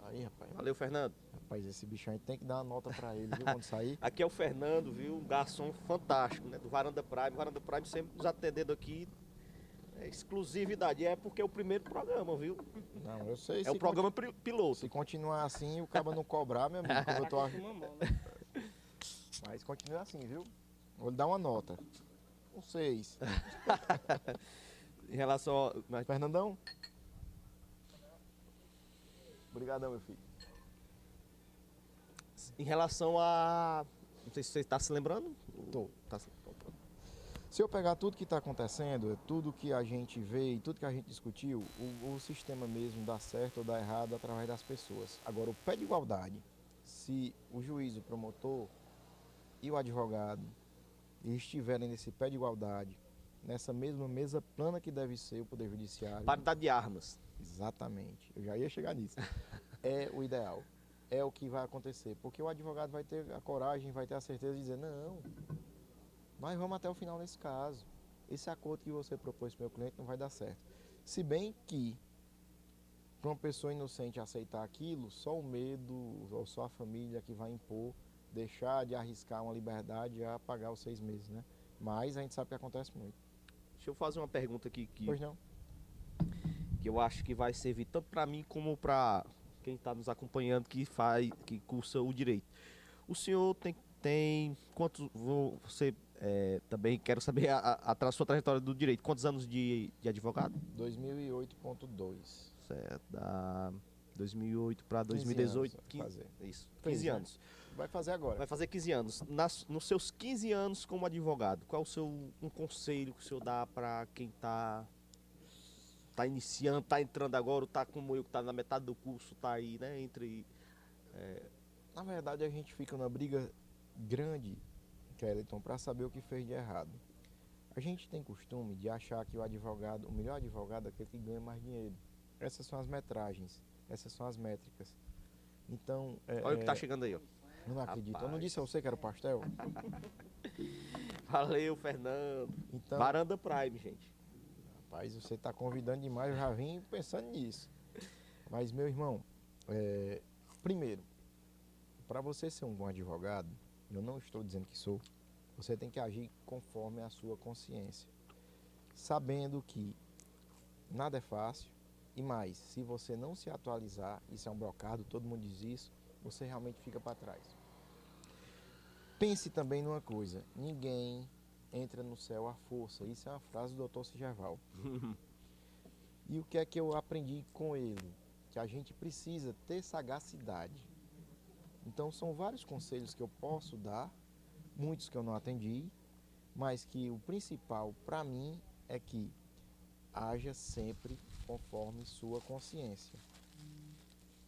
Aí, rapaz. Valeu, Fernando. Rapaz, esse bicho aí tem que dar uma nota pra ele, viu, quando sair. Aqui é o Fernando, viu? Um garçom fantástico, né? Do Varanda Prime. Varanda Prime sempre nos atendendo aqui. É exclusividade. É porque é o primeiro programa, viu? Não, eu sei. É o programa piloto. Se continuar assim, o cabo não cobrar, meu amigo, como eu tô achando. Mas continua assim, viu? Vou lhe dar uma nota. Um 6. Em relação a... Fernandão? Obrigadão, meu filho. Em relação a... Não sei se você está se lembrando. Tô. Tá... Se eu pegar tudo que está acontecendo, tudo que a gente vê e tudo que a gente discutiu, o sistema mesmo dá certo ou dá errado através das pessoas. Agora, o pé de igualdade, se o juiz, o promotor e o advogado estiverem nesse pé de igualdade, nessa mesma mesa plana que deve ser o Poder Judiciário... Paridade de armas. Exatamente, eu já ia chegar nisso. É o ideal, é o que vai acontecer, porque o advogado vai ter a coragem, vai ter a certeza de dizer, não, mas vamos até o final nesse caso. Esse acordo que você propôs para o meu cliente não vai dar certo. Se bem que, para uma pessoa inocente aceitar aquilo, só o medo ou só a família que vai impor, deixar de arriscar uma liberdade a pagar os 6 meses, né? Mas a gente sabe que acontece muito. Deixa eu fazer uma pergunta aqui Pois não. que eu acho que vai servir tanto para mim como para quem está nos acompanhando que cursa o direito. O senhor tem quantos... Você também quero saber a sua trajetória do direito. Quantos anos de advogado? 2008.2. Certo, da 2008 para 2018. 15 isso, 15 Fez, anos. Né? Vai fazer agora. Vai fazer 15 anos. Nos seus 15 anos como advogado, qual é um conselho que o senhor dá para quem está iniciando, está entrando agora, ou está como eu, que está na metade do curso, está aí, né, entre... Na verdade, a gente fica numa briga grande, Kellyton, para saber o que fez de errado. A gente tem costume de achar que o melhor advogado é aquele que ganha mais dinheiro. Essas são as metragens, essas são as métricas. Então... Olha o que está chegando aí, ó. Não acredito. Rapaz. Eu não disse a você que era o pastel? Valeu, Fernando. Então, Varanda Prime, gente. rapaz, você está convidando demais, eu já vim pensando nisso. Mas, meu irmão, primeiro, para você ser um bom advogado, eu não estou dizendo que sou, você tem que agir conforme a sua consciência. Sabendo que nada é fácil e mais, se você não se atualizar, isso é um brocado, todo mundo diz isso, você realmente fica para trás. Pense também numa coisa, ninguém entra no céu à força, isso é uma frase do Dr. Sigerval. E o que é que eu aprendi com ele? Que a gente precisa ter sagacidade. Então são vários conselhos que eu posso dar, muitos que eu não atendi, mas que o principal para mim é que haja sempre conforme sua consciência.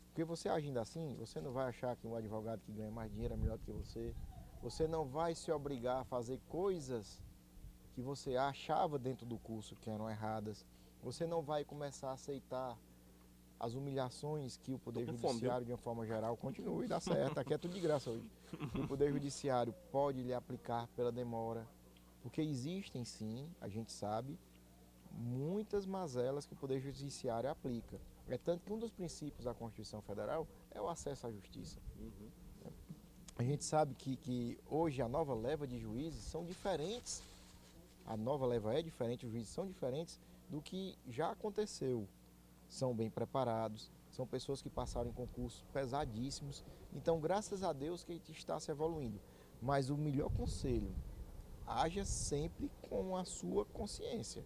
Porque você agindo assim, você não vai achar que um advogado que ganha mais dinheiro é melhor do que você. Você não vai se obrigar a fazer coisas que você achava dentro do curso que eram erradas. Você não vai começar a aceitar as humilhações que o Poder Judiciário, de uma forma geral, continue e dá certo. Aqui é tudo de graça hoje. O Poder Judiciário pode lhe aplicar pela demora. Porque existem sim, a gente sabe, muitas mazelas que o Poder Judiciário aplica. É tanto que um dos princípios da Constituição Federal é o acesso à justiça. A gente sabe que hoje a nova leva de juízes são diferentes. A nova leva é diferente, os juízes são diferentes do que já aconteceu. São bem preparados, são pessoas que passaram em concursos pesadíssimos. Então, graças a Deus que está se evoluindo. Mas o melhor conselho, haja sempre com a sua consciência.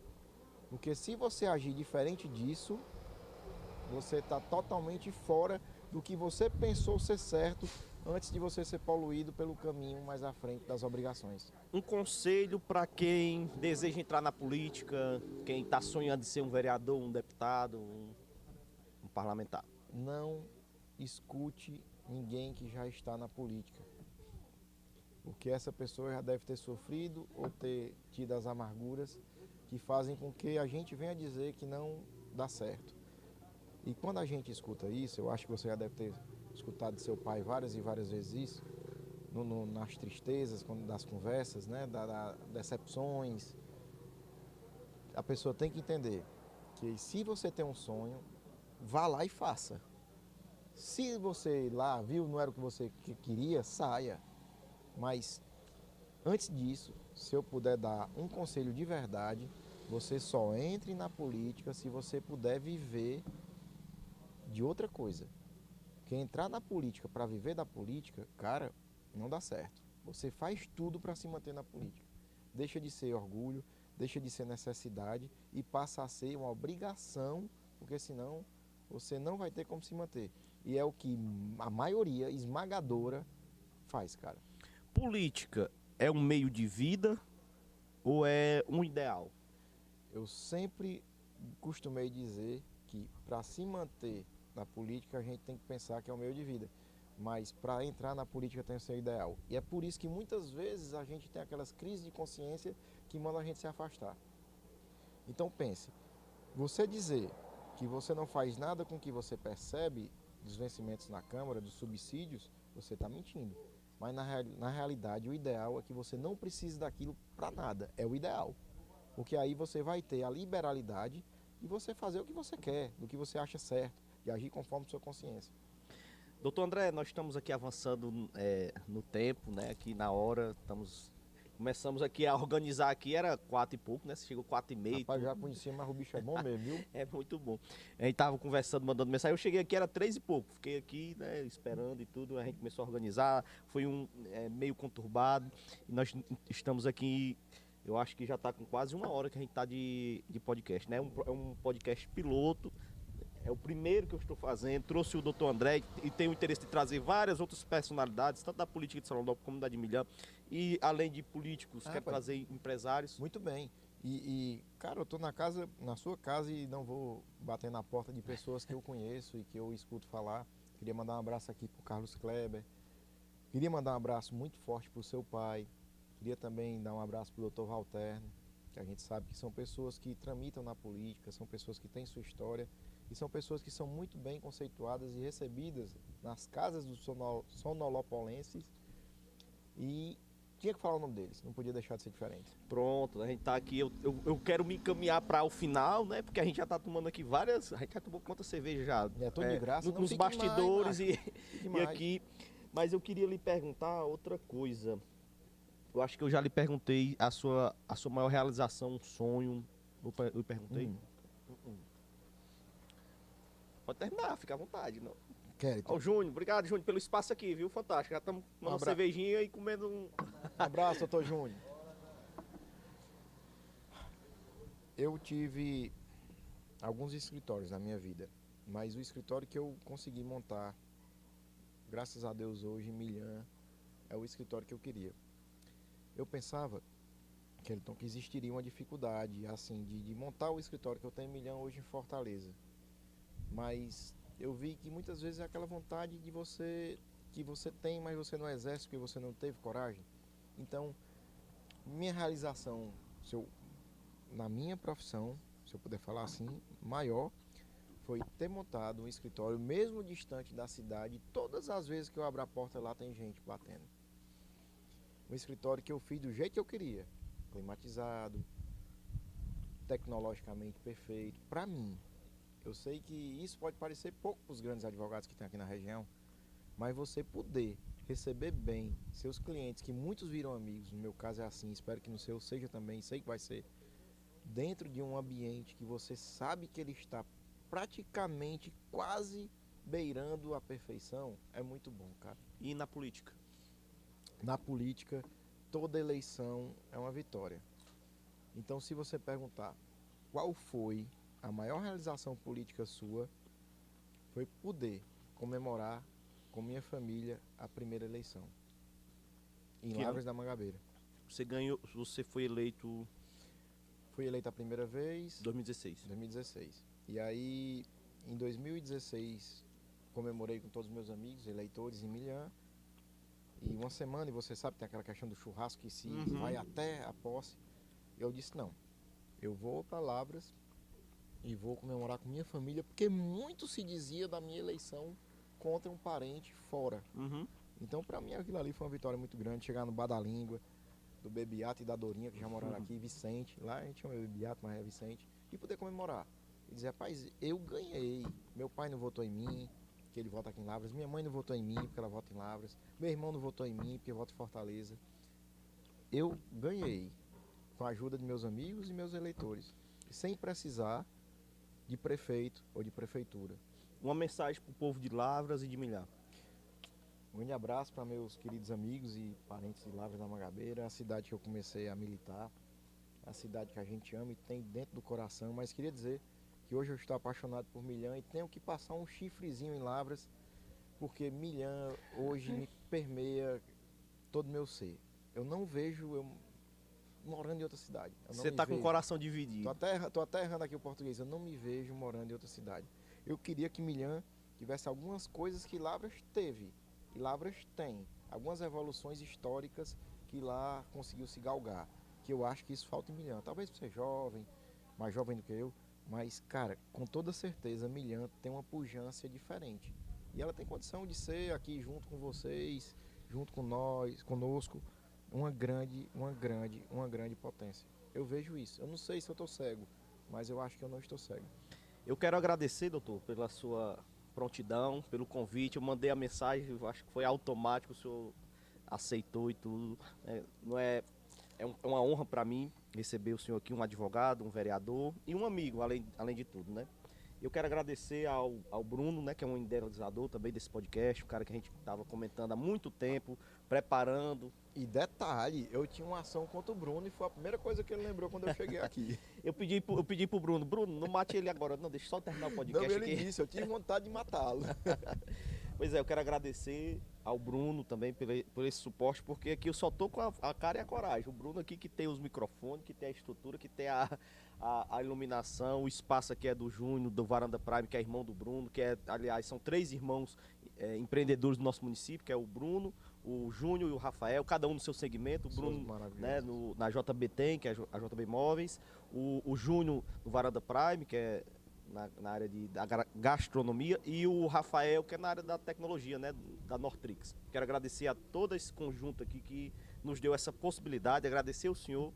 Porque se você agir diferente disso, você está totalmente fora do que você pensou ser certo antes de você ser poluído pelo caminho mais à frente das obrigações. Um conselho para quem deseja entrar na política, quem está sonhando de ser um vereador, um deputado, um parlamentar. Não escute ninguém que já está na política. Porque essa pessoa já deve ter sofrido ou ter tido as amarguras que fazem com que a gente venha dizer que não dá certo. E quando a gente escuta isso, eu acho que você já deve ter escutado de seu pai várias e várias vezes isso, nas tristezas das conversas, né, das decepções. a pessoa tem que entender que se você tem um sonho, vá lá e faça. Se você lá viu, não era o que você queria, saia. Mas antes disso, se eu puder dar um conselho de verdade, você só entre na política se você puder viver de outra coisa. Porque entrar na política para viver da política, cara, não dá certo. Você faz tudo para se manter na política. Deixa de ser orgulho, deixa de ser necessidade e passa a ser uma obrigação, porque senão você não vai ter como se manter. E é o que a maioria esmagadora faz, cara. Política é um meio de vida ou é um ideal? Eu sempre costumei dizer que para se manter na política a gente tem que pensar que é um meio de vida. Mas para entrar na política tem que ser ideal. E é por isso que muitas vezes a gente tem aquelas crises de consciência que mandam a gente se afastar. Então pense, você dizer que você não faz nada com o que você percebe dos vencimentos na Câmara, dos subsídios, você está mentindo. Mas na realidade o ideal é que você não precise daquilo para nada, é o ideal. Porque aí você vai ter a liberalidade de você fazer o que você quer, do que você acha certo, e agir conforme sua consciência. Doutor André, nós estamos aqui avançando no tempo, né? Aqui na hora, começamos aqui a organizar aqui, era 4 e pouco, né? Você chegou 4h30. Rapaz, já conhecia, mas o bicho é bom mesmo, viu? É muito bom. A gente tava conversando, mandando mensagem. Eu cheguei aqui, era 3 e pouco. Fiquei aqui, né, esperando e tudo. A gente começou a organizar. Foi meio conturbado. E nós estamos aqui, eu acho que já está com quase 1 hora que a gente está de podcast, né? É um podcast piloto. É o primeiro que eu estou fazendo. Trouxe o doutor André e tenho o interesse de trazer várias outras personalidades, tanto da política de Salvador como da de Milhã. E além de políticos, quero trazer empresários. Muito bem. Cara, eu tô na sua casa e não vou bater na porta de pessoas que eu conheço e que eu escuto falar. Queria mandar um abraço aqui pro Carlos Kleber. Queria mandar um abraço muito forte pro seu pai. Queria também dar um abraço pro Dr. Valterno, que a gente sabe que são pessoas que tramitam na política, são pessoas que têm sua história e são pessoas que são muito bem conceituadas e recebidas nas casas dos sonolopolenses. E tinha que falar o nome deles, não podia deixar de ser diferente. Pronto, a gente tá aqui, eu quero me encaminhar para o final, né? Porque a gente já tá tomando aqui a gente já tomou quantas cervejas já? É tudo de graça, não nos bastidores mais, e aqui. Mas eu queria lhe perguntar outra coisa. Eu acho que eu já lhe perguntei a sua maior realização, um sonho. Eu perguntei? Pode terminar, fica à vontade. Não. Então. Ó, Júnior, obrigado, Júnior, pelo espaço aqui, viu? Fantástico. Já estamos tomando uma cervejinha e comendo um abraço, doutor Júnior. Eu tive alguns escritórios na minha vida, mas o escritório que eu consegui montar, graças a Deus hoje, em Milhã, é o escritório que eu queria. Eu pensava que existiria uma dificuldade, assim, de montar o escritório que eu tenho em Milhã hoje em Fortaleza. Mas eu vi que muitas vezes é aquela vontade que você tem, mas você não exerce porque você não teve coragem. Então, minha realização, na minha profissão, se eu puder falar assim, maior, foi ter montado um escritório, mesmo distante da cidade. Todas as vezes que eu abro a porta lá tem gente batendo. Um escritório que eu fiz do jeito que eu queria, climatizado, tecnologicamente perfeito, para mim. Eu sei que isso pode parecer pouco para os grandes advogados que tem aqui na região, mas você poder receber bem seus clientes, que muitos viram amigos, no meu caso é assim, espero que no seu seja também, sei que vai ser, dentro de um ambiente que você sabe que ele está praticamente quase beirando a perfeição, é muito bom, cara. E na política? Na política, toda eleição é uma vitória. Então, se você perguntar qual foi a maior realização política sua, foi poder comemorar com minha família a primeira eleição em Lavras da Mangabeira. Você foi eleito? Fui eleito a primeira vez 2016. E aí em 2016 comemorei com todos os meus amigos eleitores em Milhã. E uma semana, e você sabe, tem aquela questão do churrasco que se vai até a posse. Eu disse não, eu vou para Lavras e vou comemorar com minha família, porque muito se dizia da minha eleição contra um parente fora. Então, para mim, aquilo ali foi uma vitória muito grande, chegar no Bar da Língua, do Bebiato e da Dorinha, que já moraram aqui, Vicente, lá a gente chama Bebiato, mas é Vicente, e poder comemorar. E dizer, rapaz, eu ganhei, meu pai não votou em mim, que ele vota aqui em Lavras, minha mãe não votou em mim, porque ela vota em Lavras, meu irmão não votou em mim, porque eu voto em Fortaleza. Eu ganhei, com a ajuda de meus amigos e meus eleitores, sem precisar de prefeito ou de prefeitura. Uma mensagem para o povo de Lavras e de Milhar. Um grande abraço para meus queridos amigos e parentes de Lavras da Mangabeira, a cidade que eu comecei a militar, a cidade que a gente ama e tem dentro do coração, mas queria dizer que hoje eu estou apaixonado por Milhã e tenho que passar um chifrezinho em Lavras, porque Milhã hoje me permeia todo o meu ser. Eu não vejo eu morando em outra cidade. Você está com o coração dividido. Tô até errando aqui o português, eu não me vejo morando em outra cidade. Eu queria que Milhã tivesse algumas coisas que Lavras teve. E Lavras tem algumas evoluções históricas que lá conseguiu se galgar, que eu acho que isso falta em Milhã. Talvez por ser jovem, mais jovem do que eu, mas, cara, com toda certeza, Milhã tem uma pujança diferente. E ela tem condição de ser aqui junto com vocês, junto com nós, conosco, uma grande potência. Eu vejo isso. Eu não sei se eu estou cego, mas eu acho que eu não estou cego. Eu quero agradecer, doutor, pela sua prontidão, pelo convite. Eu mandei a mensagem, eu acho que foi automático, o senhor aceitou e tudo. É uma honra para mim receber o senhor aqui, um advogado, um vereador e um amigo, além de tudo, né? Eu quero agradecer ao Bruno, né, que é um idealizador também desse podcast, um cara que a gente estava comentando há muito tempo, preparando. E detalhe, eu tinha uma ação contra o Bruno e foi a primeira coisa que ele lembrou quando eu cheguei aqui. eu pedi pro Bruno, não mate ele agora, não, deixa só terminar o podcast não, ele aqui. disse, eu tive vontade de matá-lo. Pois é, eu quero agradecer ao Bruno também por esse suporte, porque aqui eu só tô com a cara e a coragem. O Bruno aqui que tem os microfones, que tem a estrutura, que tem a iluminação, o espaço aqui é do Júnior, do Varanda Prime, que é irmão do Bruno, aliás, são 3 irmãos empreendedores do nosso município, que é o Bruno, o Júnior e o Rafael, cada um no seu segmento. O Bruno, né, na JB Tem, que é a JB Móveis, o Júnior no Varanda Prime, que é na área da gastronomia, e o Rafael, que é na área da tecnologia, né, da Nortrix. Quero agradecer a todo esse conjunto aqui que nos deu essa possibilidade, agradecer ao senhor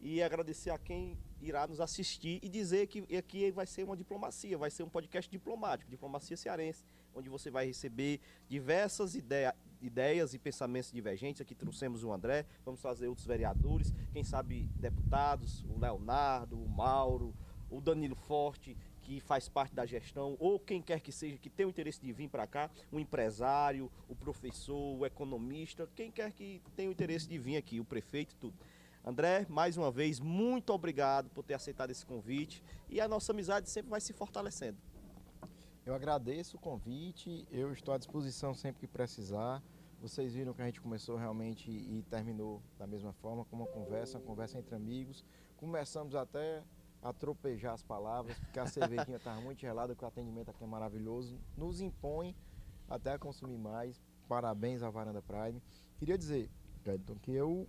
e agradecer a quem irá nos assistir e dizer que aqui vai ser uma diplomacia, vai ser um podcast diplomático, diplomacia cearense, onde você vai receber diversas ideias e pensamentos divergentes. Aqui trouxemos o André, vamos trazer outros vereadores, quem sabe deputados, o Leonardo, o Mauro, o Danilo Forte, que faz parte da gestão, ou quem quer que seja, que tem o interesse de vir para cá, o empresário, o professor, o economista, quem quer que tenha o interesse de vir aqui, o prefeito, tudo. André, mais uma vez, muito obrigado por ter aceitado esse convite e a nossa amizade sempre vai se fortalecendo. Eu agradeço o convite, eu estou à disposição sempre que precisar. Vocês viram que a gente começou realmente e terminou da mesma forma, com uma conversa entre amigos. Começamos até a tropejar as palavras, porque a cervejinha estava muito gelada, que o atendimento aqui é maravilhoso, nos impõe até a consumir mais. Parabéns à Varanda Prime. Queria dizer, Cleiton, que eu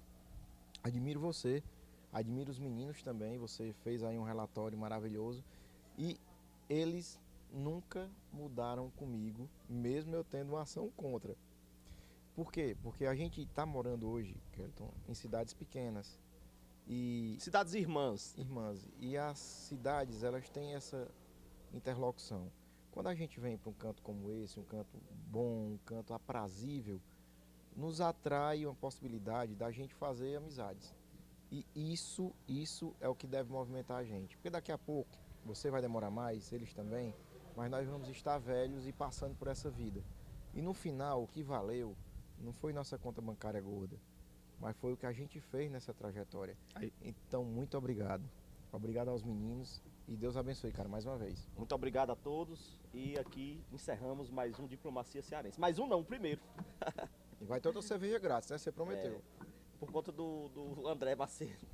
admiro você, admiro os meninos também, você fez aí um relatório maravilhoso e eles nunca mudaram comigo, mesmo eu tendo uma ação contra. Por quê? Porque a gente está morando hoje, Cleiton, em cidades pequenas. E cidades irmãs. E as cidades, elas têm essa interlocução. Quando a gente vem para um canto como esse, um canto bom, um canto aprazível, nos atrai uma possibilidade da gente fazer amizades. E isso é o que deve movimentar a gente. Porque daqui a pouco, você vai demorar mais, eles também, mas nós vamos estar velhos e passando por essa vida. E no final, o que valeu não foi nossa conta bancária gorda, mas foi o que a gente fez nessa trajetória. Então, muito obrigado. Obrigado aos meninos e Deus abençoe, cara, mais uma vez. Muito obrigado a todos e aqui encerramos mais um Diplomacia Cearense. Mais um não, o primeiro. E vai ter outra cerveja grátis, né? Você prometeu. Por conta do André Macedo.